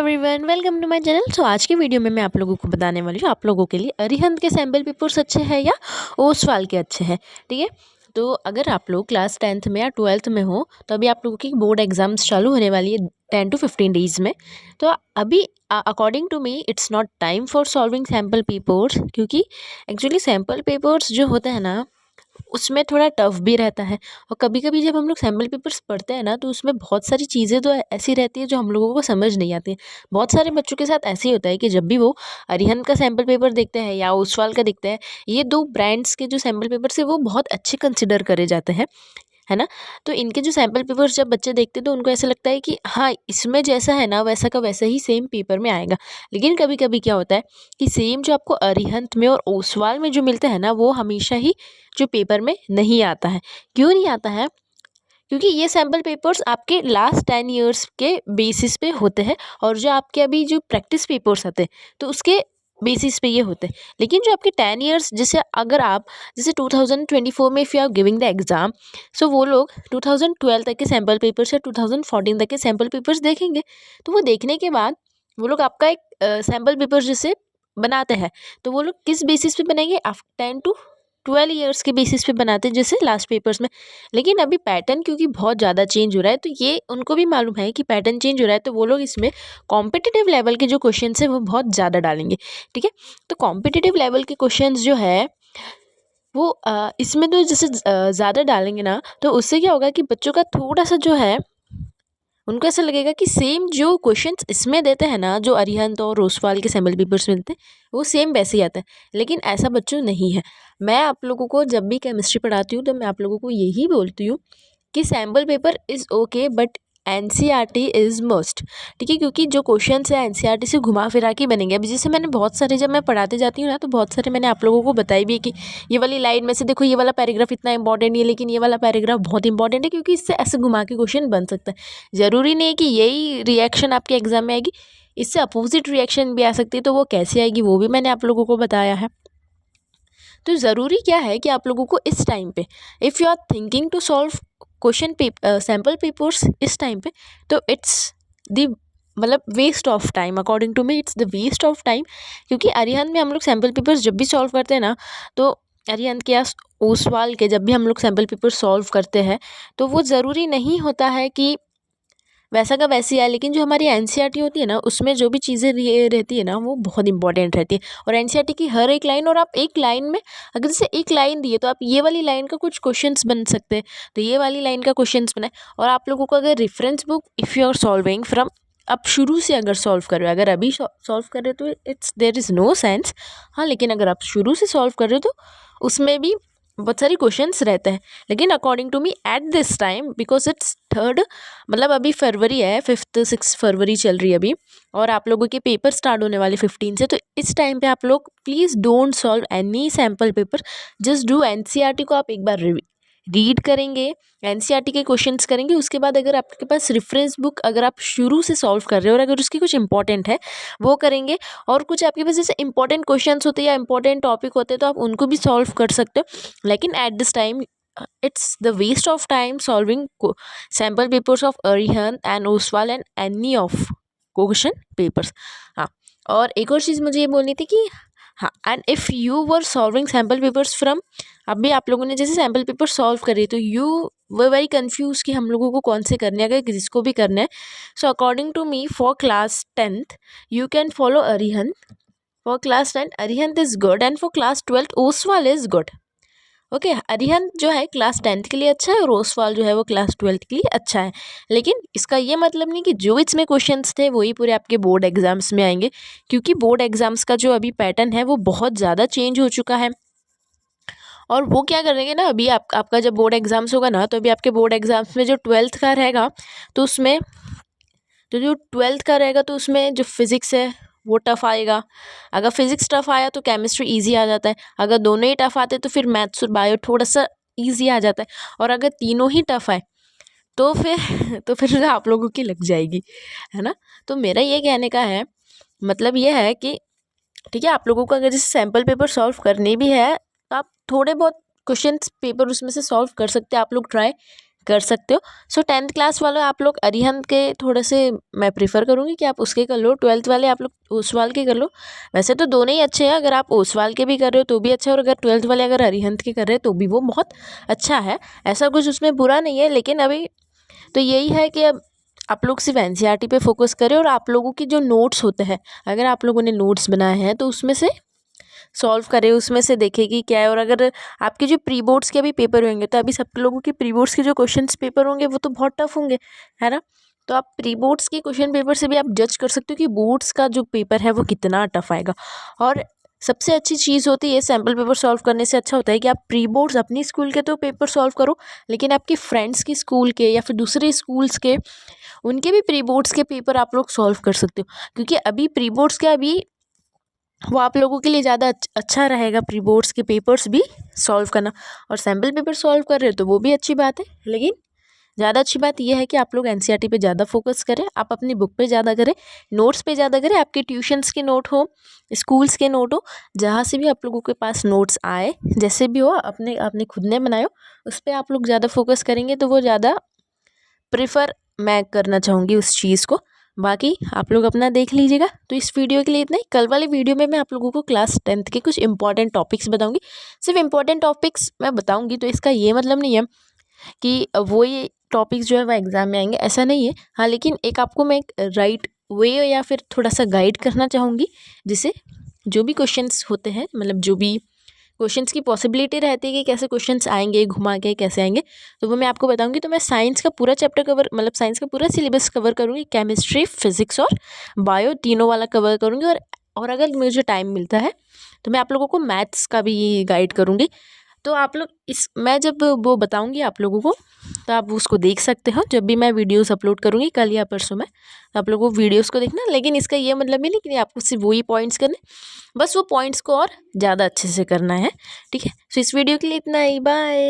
Everyone, welcome to my channel. So आज की video में मैं आप लोगों को बताने वाली हूँ आप लोगों के लिए अरिहंत के सैम्पल पेपर्स अच्छे हैं या ओसवाल के अच्छे हैं। ठीक है, तो अगर आप लोग क्लास 10th में या 12th में हो तो अभी आप लोगों की बोर्ड एग्जाम्स चालू होने वाली है 10 to 15 डेज में। तो अभी according to me it's not time for solving sample papers, क्योंकि एक्चुअली सैम्पल पेपर्स जो होते हैं ना उसमें थोड़ा टफ भी रहता है। और कभी कभी जब हम लोग सैम्पल पेपर्स पढ़ते हैं ना तो उसमें बहुत सारी चीज़ें तो ऐसी रहती है जो हम लोगों को समझ नहीं आती हैं। बहुत सारे बच्चों के साथ ऐसे ही होता है कि जब भी वो अरिहंत का सैम्पल पेपर देखते हैं या ओसवाल का देखते हैं, ये दो ब्रांड्स के जो सैम्पल पेपर्स है वो बहुत अच्छे कंसिडर करे जाते हैं, है ना। तो इनके जो सैम्पल पेपर्स जब बच्चे देखते हैं तो उनको ऐसा लगता है कि हाँ, इसमें जैसा है ना वैसा का वैसा ही सेम पेपर में आएगा। लेकिन कभी कभी क्या होता है कि सेम जो आपको अरिहंत में और ओसवाल में जो मिलता है ना वो हमेशा ही जो पेपर में नहीं आता है। क्यों नहीं आता है? क्योंकि ये सैम्पल पेपर्स आपके लास्ट 10 ईयर्स के बेसिस पे होते हैं, और जो आपके अभी जो प्रैक्टिस पेपर्स आते हैं तो उसके बेसिस पे ये होते हैं। लेकिन जो आपके 10 ईयर्स, जैसे अगर आप जैसे 2024 में if you are giving the exam, so वो लोग 2012 तक के सैम्पल पेपर्स या 2014 तक के सैम्पल पेपर्स देखेंगे। तो वो देखने के बाद वो लोग आपका एक सैम्पल पेपर जैसे बनाते हैं, तो वो लोग किस बेसिस पे बनाएंगे? आफ्टर 10 to 12 ईयर्स के बेसिस पे बनाते हैं जैसे लास्ट पेपर्स में। लेकिन अभी पैटर्न क्योंकि बहुत ज़्यादा चेंज हो रहा है तो ये उनको भी मालूम है कि पैटर्न चेंज हो रहा है, तो वो लोग इसमें कॉम्पिटिटिव लेवल के जो क्वेश्चंस है वो बहुत ज़्यादा डालेंगे। ठीक है, तो कॉम्पिटिटिव लेवल के क्वेश्चंस जो है वो इसमें तो जैसे ज़्यादा डालेंगे ना तो उससे क्या होगा कि बच्चों का थोड़ा सा जो है उनको ऐसा लगेगा कि सेम जो क्वेश्चंस इसमें देते हैं ना, जो अरिहंत और ओसवाल के सैम्पल पेपर्स मिलते हैं वो सेम वैसे ही आता है। लेकिन ऐसा बच्चों नहीं है। मैं आप लोगों को जब भी केमिस्ट्री पढ़ाती हूँ तो मैं आप लोगों को यही बोलती हूँ कि sample paper is okay but NCERT is must. ठीक है, क्योंकि जो क्वेश्चंस है एनसीईआरटी से घुमा फिरा के बनेंगे। अभी जैसे मैंने बहुत सारे, जब मैं पढ़ाते जाती हूँ ना तो बहुत सारे मैंने आप लोगों को बताई भी है कि ये वाली लाइन में से देखो ये वाला पैराग्राफ इतना इंपॉर्टेंट नहीं है, लेकिन ये वाला पैराग्राफ बहुत इंपॉर्टेंट है क्योंकि इससे ऐसे घुमा के क्वेश्चन बन सकता है। ज़रूरी नहीं है कि यही रिएक्शन आपके एग्जाम में आएगी, इससे अपोजिट रिएक्शन भी आ सकती है। तो वो कैसे आएगी वो भी मैंने आप लोगों को बताया है। तो ज़रूरी क्या है कि आप लोगों को इस टाइम पे if you are thinking to solve question sample papers इस टाइम पे, तो इट्स द मतलब waste of time. According to me it's the waste of time, क्योंकि अरिहंत में हम लोग सैम्पल पेपर्स जब भी सॉल्व करते हैं ना, तो अरिहंत के या ओसवाल के जब भी हम लोग सैम्पल पेपर सॉल्व करते हैं तो वो ज़रूरी नहीं होता है कि वैसा का वैसी आए। लेकिन जो हमारी एनसीईआरटी होती है ना उसमें जो भी चीज़ें रहती है ना वो बहुत इंपॉर्टेंट रहती है। और एनसीईआरटी की हर एक लाइन, और आप एक लाइन में अगर जैसे एक लाइन दी है तो आप ये वाली लाइन का कुछ क्वेश्चंस बन सकते हैं, तो ये वाली लाइन का क्वेश्चंस बनाए। और आप लोगों को अगर reference book if you are solving from, आप शुरू से अगर सॉल्व कर रहे हो, अगर अभी सॉल्व कर रहे हो तो it's there is no sense. हाँ, लेकिन अगर आप शुरू से सॉल्व कर रहे हो तो उसमें भी बहुत सारी क्वेश्चंस रहते हैं। लेकिन according to me at this time, because it's third, मतलब अभी फरवरी है, 5th-6 फरवरी चल रही है अभी, और आप लोगों के पेपर स्टार्ट होने वाले 15 से। तो इस टाइम पे आप लोग please don't solve any sample paper, just do NCERT को आप एक बार रीड करेंगे, एनसीईआरटी के क्वेश्चंस करेंगे। उसके बाद अगर आपके पास रेफरेंस बुक अगर आप शुरू से सॉल्व कर रहे हो और अगर उसकी कुछ इंपॉर्टेंट है वो करेंगे, और कुछ आपके पास जैसे इंपॉर्टेंट क्वेश्चंस होते हैं या इंपॉर्टेंट टॉपिक होते हैं तो आप उनको भी सॉल्व कर सकते हो। लेकिन eight this time it's the waste of time solving sample papers of Arihant and Oswal and any of question papers. हाँ, और एक और चीज़ मुझे ये बोलनी थी कि हाँ, and if you were solving sample papers from, अभी आप लोगों ने जैसे सैम्पल पेपर सॉल्व करे तो यू वर वेरी कन्फ्यूज कि हम लोगों को कौन से करने हैं, अगर किसको भी करना है। So according to me for class 10th you can follow Arihant, for class 10 Arihant is good, and for class 12 Oswal is good. Okay, Arihant जो है क्लास 10th के लिए अच्छा है और ओसवाल जो है वो क्लास 12th के लिए अच्छा है। लेकिन इसका ये मतलब नहीं कि जो इसमें क्वेश्चंस थे वही पूरे आपके बोर्ड एग्जाम्स में आएंगे, क्योंकि बोर्ड एग्जाम्स का जो अभी पैटर्न है वो बहुत ज़्यादा चेंज हो चुका है। और वो क्या करेंगे ना, अभी आपका जब बोर्ड एग्जाम्स होगा ना तो अभी आपके बोर्ड एग्जाम्स में जो 12th का रहेगा तो उसमें, तो जो 12th का रहेगा तो उसमें जो फिज़िक्स है वो टफ़ आएगा। अगर फिज़िक्स टफ़ आया तो केमिस्ट्री इजी आ जाता है, अगर दोनों ही टफ़ आते तो फिर मैथ्स और बायो थोड़ा सा इजी आ जाता है, और अगर तीनों ही टफ़ आए तो फिर तो फिर आप लोगों की लग जाएगी, है ना। तो मेरा ये कहने का है मतलब ये है कि ठीक है, आप लोगों को अगर जैसे सैम्पल पेपर सॉल्व करने भी है तो आप थोड़े बहुत क्वेश्चन पेपर उसमें से सॉल्व कर सकते हैं। आप लोग ट्राई कर सकते हो। सो 10th क्लास वाले आप लोग अरिहंत के थोड़े से मैं प्रीफर करूँगी कि आप उसके कर लो। 12th वाले आप लोग ओसवाल के कर लो। वैसे तो दोनों ही अच्छे हैं, अगर आप ओसवाल के भी कर रहे हो तो भी अच्छा है, और अगर 12th वाले अगर अरिहंत के कर रहे हैं तो भी वो बहुत अच्छा है। ऐसा कुछ उसमें बुरा नहीं है, लेकिन अभी तो यही है कि अब आप लोग सिर्फ एनसीईआरटी पे फोकस करें, और आप लोगों की जो नोट्स होते हैं, अगर आप लोगों ने नोट्स बनाए हैं तो उसमें से सॉल्व करें, उसमें से देखें कि क्या है। और अगर आपके जो प्री बोर्ड्स के भी पेपर होंगे तो अभी सब लोगों के प्री बोर्ड्स के जो क्वेश्चंस पेपर होंगे वो तो बहुत टफ होंगे, है ना। तो आप प्री बोर्ड्स के क्वेश्चन पेपर से भी आप जज कर सकते हो कि बोर्ड्स का जो पेपर है वो कितना टफ आएगा। और सबसे अच्छी चीज़ होती है सैम्पल पेपर सॉल्व करने से अच्छा होता है कि आप प्री बोर्ड्स अपनी स्कूल के तो पेपर सॉल्व करो, लेकिन आपके फ्रेंड्स की स्कूल के या फिर दूसरे स्कूल्स के उनके भी प्री बोर्ड्स के पेपर आप लोग सॉल्व कर सकते हो, क्योंकि अभी प्री बोर्ड्स के अभी वो आप लोगों के लिए ज़्यादा अच्छा रहेगा प्री बोर्ड्स के पेपर्स भी सॉल्व करना। और सैम्पल पेपर सॉल्व कर रहे हो तो वो भी अच्छी बात है, लेकिन ज़्यादा अच्छी बात यह है कि आप लोग एनसीईआरटी पे ज़्यादा फोकस करें, आप अपनी बुक पे ज़्यादा करें, नोट्स पे ज़्यादा करें। आपके ट्यूशन्स के नोट हो, स्कूल्स के नोट हो, जहाँ से भी आप लोगों के पास नोट्स आए, जैसे भी हो अपने आपने खुद ने बनाए हो, उस पर आप लोग ज़्यादा फोकस करेंगे तो वो ज़्यादा प्रेफर मैं करना चाहूँगी उस चीज़ को। बाकी आप लोग अपना देख लीजिएगा। तो इस वीडियो के लिए इतना ही। कल वाले वीडियो में मैं आप लोगों को क्लास 10th के कुछ इंपॉर्टेंट टॉपिक्स बताऊंगी। सिर्फ इंपॉर्टेंट टॉपिक्स मैं बताऊंगी, तो इसका ये मतलब नहीं है कि वो ये टॉपिक्स जो है वो एग्ज़ाम में आएंगे, ऐसा नहीं है। हाँ, लेकिन एक आपको मैं एक राइट वे या फिर थोड़ा सा गाइड करना चाहूँगी, जिससे जो भी क्वेश्चंस होते हैं, मतलब जो भी क्वेश्चंस की पॉसिबिलिटी रहती है कि कैसे क्वेश्चंस आएंगे, घुमा के कैसे आएंगे, तो वो मैं आपको बताऊंगी। तो मैं साइंस का पूरा चैप्टर कवर, मतलब साइंस का पूरा सिलेबस कवर करूँगी, केमिस्ट्री, फिजिक्स और बायो तीनों वाला कवर करूँगी। और अगर मुझे टाइम मिलता है तो मैं आप लोगों को मैथ्स का भी गाइड करूँगी। तो आप लोग मैं जब वो बताऊंगी आप लोगों को, तो आप उसको देख सकते हो जब भी मैं वीडियोस अपलोड करूँगी, कल या परसों में। तो आप लोगों को वीडियोस को देखना, लेकिन इसका ये मतलब ही नहीं कि आपको सिर्फ वही पॉइंट्स करने, बस वो पॉइंट्स को और ज़्यादा अच्छे से करना है, ठीक है। तो इस वीडियो के लिए इतना ही, बाय।